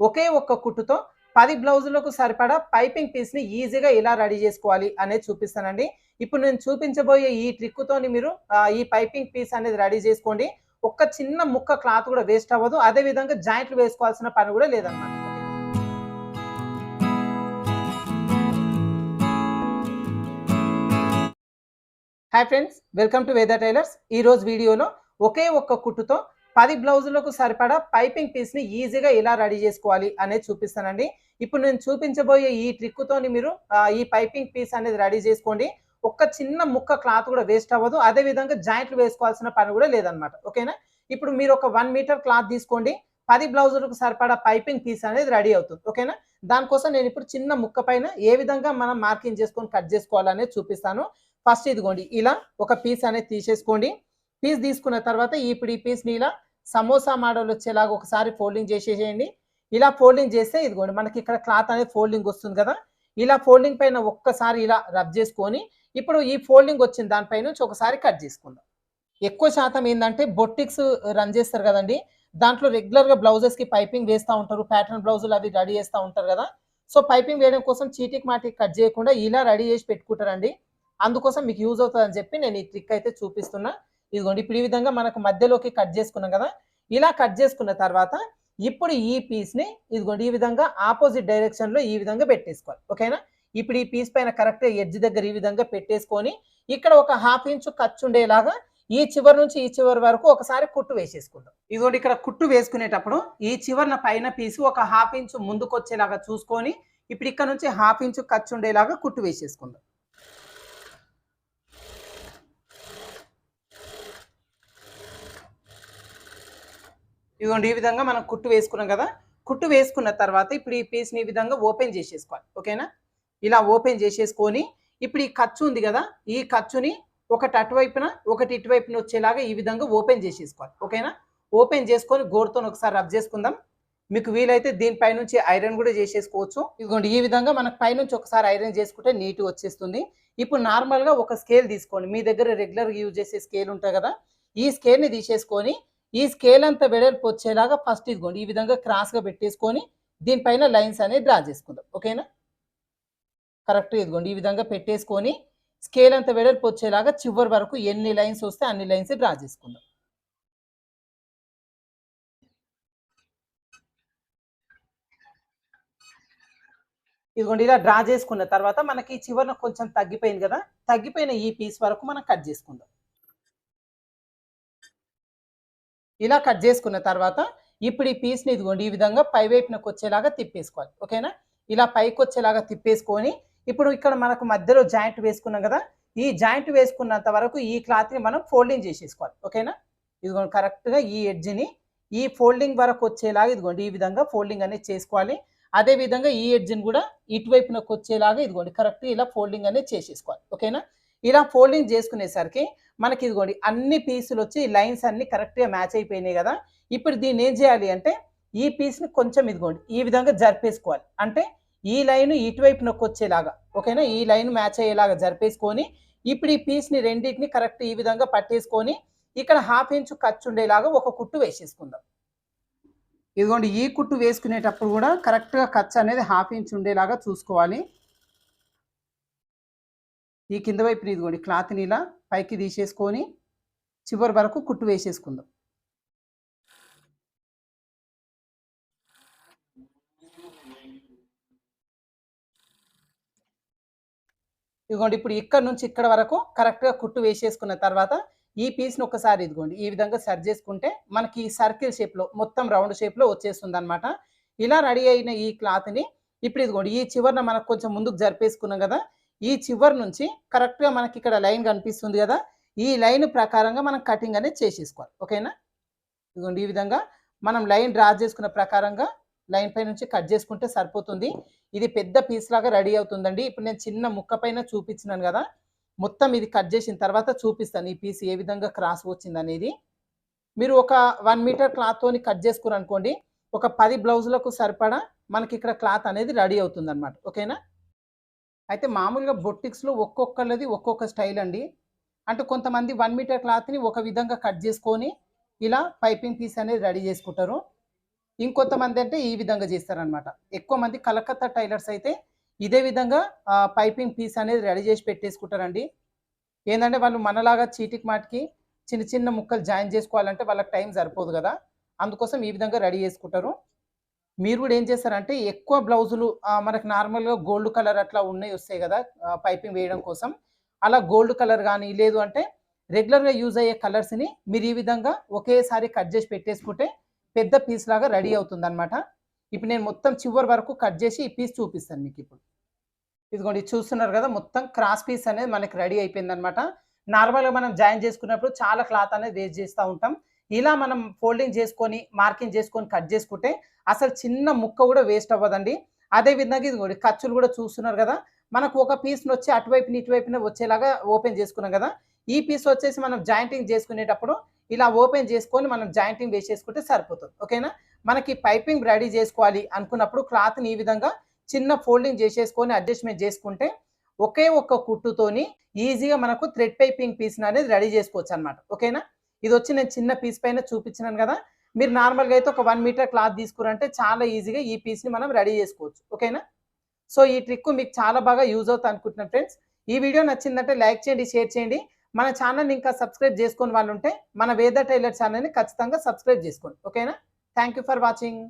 ఒకే ఒక్క కుట్టుతో 10 బ్లౌజులకు సరిపడా పైపింగ్ పీస్ని ఈజీగా ఎలా రెడీ చేసుకోవాలి అనేది చూపిస్తానండి. ఇప్పుడు నేను చూపించబోయే ఈ ట్రిక్‌తోని మీరు ఈ పైపింగ్ పీస్ అనేది రెడీ చేసుకోండి. ఒక్క చిన్న ముక్క క్లాత్ కూడా వేస్ట్ అవ్వదు. అదే విధంగా జాయింట్లు వేసుకోవాల్సిన పని కూడా లేదన్నమాట. హాయ్ ఫ్రెండ్స్, వెల్కమ్ టు వేద టైలర్స్. ఈ రోజు వీడియోలో ఒకే ఒక్క కుట్టుతో 10 బ్లౌజులకు సరిపడా పైపింగ్ పీస్ని ఈజీగా ఎలా రెడీ చేసుకోవాలి అనేది చూపిస్తానండి. ఇప్పుడు నేను చూపించబోయే ఈ ట్రిక్‌తోని మీరు ఈ పైపింగ్ పీస్ అనేది రెడీ చేసుకోండి. ఒక్క చిన్న ముక్క క్లాత్ కూడా వేస్ట్ అవ్వదు. అదే విధంగా జాయింట్లు వేసుకోవాల్సిన పని కూడా లేదన్నమాట. ఓకేనా? ఇప్పుడు మీరు ఒక 1 మీటర్ క్లాత్ తీసుకోండి. 10 బ్లౌజులకు సరిపడా పైపింగ్ పీస్ అనేది రెడీ అవుతుంది. ఓకేనా? దానికోసం నేను ఇప్పుడు చిన్న ముక్క పైన ఏ విధంగా మనం మార్కింగ్ చేసుకొని కట్ చేసుకోవాలనేది చూపిస్తాను. ఫస్ట్ ఇదిగోండి ఇలా ఒక పీస్ అనేది తీసేసుకోండి. పీస్ తీసుకున్న తర్వాత ఇప్పుడు ఈ పీస్ని ఇలా సమోసా మోడల్ వచ్చేలాగా ఒకసారి ఫోల్డింగ్ చేసేసేయండి. ఇలా ఫోల్డింగ్ చేస్తే ఇదిగోండి మనకి ఇక్కడ క్లాత్ అనేది ఫోల్డింగ్ వస్తుంది కదా. ఇలా ఫోల్డింగ్ పైన ఒక్కసారి ఇలా రబ్ చేసుకొని ఇప్పుడు ఈ ఫోల్డింగ్ వచ్చిన దానిపై నుంచి ఒకసారి కట్ చేసుకుందాం. ఎక్కువ శాతం ఏంటంటే బొటిక్స్ రన్ చేస్తారు కదండి, దాంట్లో రెగ్యులర్గా బ్లౌజెస్కి పైపింగ్ వేస్తూ ఉంటారు, ప్యాటర్న్ బ్లౌజులు అవి రెడీ చేస్తూ ఉంటారు కదా. సో పైపింగ్ వేయడం కోసం చీటికి మాటికి కట్ చేయకుండా ఇలా రెడీ చేసి పెట్టుకుంటారండి. అందుకోసం మీకు యూజ్ అవుతుందని చెప్పి నేను ఈ ట్రిక్ అయితే చూపిస్తున్నా. ఇదిగోండి ఇప్పుడు ఈ విధంగా మనకు మధ్యలోకి కట్ చేసుకున్నాం కదా. ఇలా కట్ చేసుకున్న తర్వాత ఇప్పుడు ఈ పీస్ని ఇదిగోండి ఈ విధంగా ఆపోజిట్ డైరెక్షన్లో ఈ విధంగా పెట్టేసుకోవాలి. ఓకేనా? ఇప్పుడు ఈ పీస్ పైన కరెక్ట్గా ఎడ్జ్ దగ్గర ఈ విధంగా పెట్టేసుకొని ఇక్కడ ఒక 1/2 ఇంచు ఖర్చు ఉండేలాగా ఈ చివరి నుంచి ఈ చివరి వరకు ఒకసారి కుట్టు వేసేసుకుందాం. ఇదిగోండి ఇక్కడ కుట్టు వేసుకునేటప్పుడు ఈ చివరిన పైన పీసు ఒక 1/2 ఇంచు ముందుకు వచ్చేలాగా చూసుకొని ఇప్పుడు ఇక్కడ నుంచి 1/2 ఇంచు ఖర్చు ఉండేలాగా కుట్టు వేసేసుకుందాం. ఇదిగోండి ఈ విధంగా మనం కుట్టు వేసుకున్నాం కదా. కుట్టు వేసుకున్న తర్వాత ఇప్పుడు ఈ పీస్ని ఈ విధంగా ఓపెన్ చేసేసుకోవాలి. ఓకేనా? ఇలా ఓపెన్ చేసేసుకొని ఇప్పుడు ఈ ఖర్చు ఉంది కదా, ఈ ఖర్చుని ఒకటి అటువైపున ఒకటి ఇటువైపున వచ్చేలాగా ఈ విధంగా ఓపెన్ చేసేసుకోవాలి. ఓకేనా? ఓపెన్ చేసుకొని గోరుతో ఒకసారి రబ్ చేసుకుందాం. మీకు వీలైతే దీనిపై నుంచి ఐరన్ కూడా చేసేసుకోవచ్చు. ఇదిగోండి ఈ విధంగా మనకు పైనుంచి ఒకసారి ఐరన్ చేసుకుంటే నీట్గా వచ్చేస్తుంది. ఇప్పుడు నార్మల్గా ఒక స్కేల్ తీసుకోండి. మీ దగ్గర రెగ్యులర్గా యూజ్ చేసే స్కేల్ ఉంటుంది కదా, ఈ స్కేల్ని తీసేసుకొని ఈ స్కేల్ అంతా వెడల్పు వచ్చేలాగా ఫస్ట్ ఇదిగోండి ఈ విధంగా క్రాస్గా పెట్టేసుకొని దీనిపైన లైన్స్ అనేది డ్రా చేసుకుందాం. ఓకేనా? కరెక్ట్ ఇదిగోండి ఈ విధంగా పెట్టేసుకొని స్కేల్ అంతా వెడల్పు వచ్చేలాగా చివరి వరకు ఎన్ని లైన్స్ వస్తే అన్ని లైన్స్ డ్రా చేసుకుందాం. ఇదిగోండి ఇలా డ్రా చేసుకున్న తర్వాత మనకి చివరిన కొంచెం తగ్గిపోయింది కదా, తగ్గిపోయిన ఈ పీస్ వరకు మనం కట్ చేసుకుందాం. ఇలా కట్ చేసుకున్న తర్వాత ఇప్పుడు ఈ పీస్ని ఇదిగోండి ఈ విధంగా పై వైపునకు వచ్చేలాగా తిప్పేసుకోవాలి. ఓకేనా? ఇలా పైకి వచ్చేలాగా తిప్పేసుకొని ఇప్పుడు ఇక్కడ మనకు మధ్యలో జాయింట్ వేసుకున్నాం కదా, ఈ జాయింట్ వేసుకున్నంత వరకు ఈ క్లాత్ని మనం ఫోల్డింగ్ చేసేసుకోవాలి. ఓకేనా? ఇదిగోండి కరెక్ట్గా ఈ ఎడ్జ్ని ఈ ఫోల్డింగ్ వరకు వచ్చేలాగా ఇదిగోండి ఈ విధంగా ఫోల్డింగ్ అనేది చేసుకోవాలి. అదేవిధంగా ఈ ఎడ్జ్ని కూడా ఇటువైపునకు వచ్చేలాగా ఇదిగోండి కరెక్ట్గా ఇలా ఫోల్డింగ్ అనేది చేసేసుకోవాలి. ఓకేనా? ఇలా ఫోల్డింగ్ చేసుకునేసరికి మనకి ఇదిగోండి అన్ని పీసులు వచ్చి లైన్స్ అన్ని కరెక్ట్గా మ్యాచ్ అయిపోయినాయి కదా. ఇప్పుడు దీన్ని ఏం చేయాలి అంటే ఈ పీస్ని కొంచెం ఇదిగోండి ఈ విధంగా జరిపేసుకోవాలి. అంటే ఈ లైన్ ఇటువైపు నొక్కి వచ్చేలాగా. ఓకేనా? ఈ లైన్ మ్యాచ్ అయ్యేలాగా జరిపేసుకొని ఇప్పుడు ఈ పీస్ని రెండింటిని కరెక్ట్ ఈ విధంగా పట్టేసుకొని ఇక్కడ 1/2 ఇంచు ఖర్చు ఉండేలాగా ఒక కుట్టు వేసేసుకుందాం. ఇదిగోండి ఈ కుట్టు వేసుకునేటప్పుడు కూడా కరెక్ట్గా ఖర్చు అనేది 1/2 ఇంచు ఉండేలాగా చూసుకోవాలి. ఈ కింద వైపుని ఇదిగోండి క్లాత్ని ఇలా పైకి తీసేసుకొని చివరి వరకు కుట్టు వేసేసుకుందాం. ఇదిగోండి ఇప్పుడు ఇక్కడ నుంచి ఇక్కడ వరకు కరెక్ట్గా కుట్టు వేసేసుకున్న తర్వాత ఈ పీస్ని ఒకసారి ఇదిగోండి ఈ విధంగా సరి చేసుకుంటే మనకి సర్కిల్ షేప్లో మొత్తం రౌండ్ షేప్లో వచ్చేస్తుంది అనమాట. ఇలా రెడీ అయిన ఈ క్లాత్ని ఇప్పుడు ఇదిగోండి ఈ చివరిన మనకు కొంచెం ముందుకు జరిపేసుకున్నాం కదా, ఈ చివరి నుంచి కరెక్ట్గా మనకి ఇక్కడ లైన్ కనిపిస్తుంది కదా, ఈ లైన్ ప్రకారంగా మనం కటింగ్ అనేది చేసేసుకోవాలి. ఓకేనా? ఇదిగోండి ఈ విధంగా మనం లైన్ డ్రా చేసుకున్న ప్రకారంగా లైన్ పై నుంచి కట్ చేసుకుంటే సరిపోతుంది. ఇది పెద్ద పీస్ లాగా రెడీ అవుతుందండి. ఇప్పుడు నేను చిన్న ముక్క పైన చూపించినాను కదా, మొత్తం ఇది కట్ చేసిన తర్వాత చూపిస్తాను ఈ పీస్ ఏ విధంగా క్రాస్ వచ్చింది అనేది. మీరు ఒక 1 మీటర్ క్లాత్తోని కట్ చేసుకున్నారు అనుకోండి, ఒక 10 బ్లౌజులకు సరిపడా మనకి ఇక్కడ క్లాత్ అనేది రెడీ అవుతుంది అనమాట. ఓకేనా? అయితే మామూలుగా బొటిక్స్లో ఒక్కొక్కళ్ళది ఒక్కొక్క స్టైల్ అండి. అంటే కొంతమంది 1 మీటర్ క్లాత్ని ఒక విధంగా కట్ చేసుకొని ఇలా పైపింగ్ పీస్ అనేది రెడీ చేసుకుంటారు. ఇంకొంతమంది అంటే ఈ విధంగా చేస్తారనమాట. ఎక్కువ మంది కలకత్తా టైలర్స్ అయితే ఇదే విధంగా పైపింగ్ పీస్ అనేది రెడీ చేసి పెట్టేసుకుంటారండి. ఏందంటే వాళ్ళు మనలాగా చీటికి మాటికి చిన్న చిన్న ముక్కలు జాయిన్ చేసుకోవాలంటే వాళ్ళకి టైం సరిపోదు గదా! అందుకోసం ఈ విధంగా రెడీ చేసుకుంటారు. మీరు గూడా ఏం చేస్తారంటే ఎక్కువ బ్లౌజులు మనకు నార్మల్‌గా గోల్డ్ కలర్ అట్లా ఉన్నయి వస్తాయి గదా! పైపింగ్ వేయడం కోసం. అలా గోల్డ్ కలర్ గానీ, లేదు అంటే రెగ్యులర్‌గా యూజ్ అయ్యే కలర్స్‌ని మీరు ఈ విధంగా ఒకేసారి కట్ జేసి పెట్టేసుకుంటే పెద్ద పీస్‌లాగా రెడీ అవుతుందనమాట. ఇప్పుడు నేను మొత్తం చివరి వరకు కట్ జేసి ఈ పీస్ చూపిస్తాను మీకిప్పుడు. ఇదిగోండి చూస్తున్నారు గదా! మొత్తం క్రాస్ పీస్ అనేది మనకి రెడీ అయిపోయిందనమాట. నార్మల్‌గా మనం జాయిన్ చేసుకున్నప్పుడు చాలా క్లాత్ అనేది వేస్ట్ చేస్తా ఉంటాం. ఇలా మనం ఫోల్డింగ్ చేసుకొని, మార్కింగ్ చేసుకొని కట్ చేసుకుంటే అసలు చిన్న ముక్క గూడా వేస్ట్ అవ్వదండి. అదే విధంగా ఇదిగోండి ఖర్చులు గూడా చూస్తున్నారు గదా! మనకు ఒక పీస్‌నొచ్చి అటువైపున, ఇటువైపున వచ్చేలాగా ఓపెన్ చేసుకున్నాం గదా! ఈ పీస్ వచ్చేసి మనం జాయింటింగ్ చేసుకునేటప్పుడు ఇలా ఓపెన్ చేసుకొని మనం జాయింటింగ్ వేసేసుకుంటే సరిపోతుంది. ఓకేనా? మనకి పైపింగ్ రెడీ చేసుకోవాలి అనుకున్నప్పుడు క్లాత్‌ని ఈ విధంగా చిన్న ఫోల్డింగ్ చేసేసుకొని అడ్జస్ట్‌మెంట్ చేసుకుంటే ఒకే ఒక్క కుట్టుతోని ఈజీగా మనకు థ్రెడ్ పైపింగ్ పీస్‌ననేది రెడీ చేసుకోవచ్చనమాట. ఓకేనా? ఇదొచ్చి నేను చిన్న పీస్ పైన చూపించినాను గదా! మీరు నార్మల్‌గా అయితే ఒక 1 మీటర్ క్లాత్ తీసుకురంటే చాలా ఈజీగా ఈ పీస్‌ని మనం రెడీ చేసుకోవచ్చు. ఓకేనా? సో, ఈ ట్రిక్ మీకు చాలా బాగా యూజ్ అవుతుంది అనుకుంటున్నాను ఫ్రెండ్స్. ఈ వీడియో నచ్చిందంటే లైక్ చేయండి, షేర్ చేయండి. మన ఛానెల్‌ని ఇంకా సబ్స్క్రైబ్ చేసుకోని వాళ్ళుంటే మన వేద టైలర్ ఛానెల్‌ని ఖచ్చితంగా సబ్స్క్రైబ్ చేసుకోండి. ఓకేనా? Thank you for watching.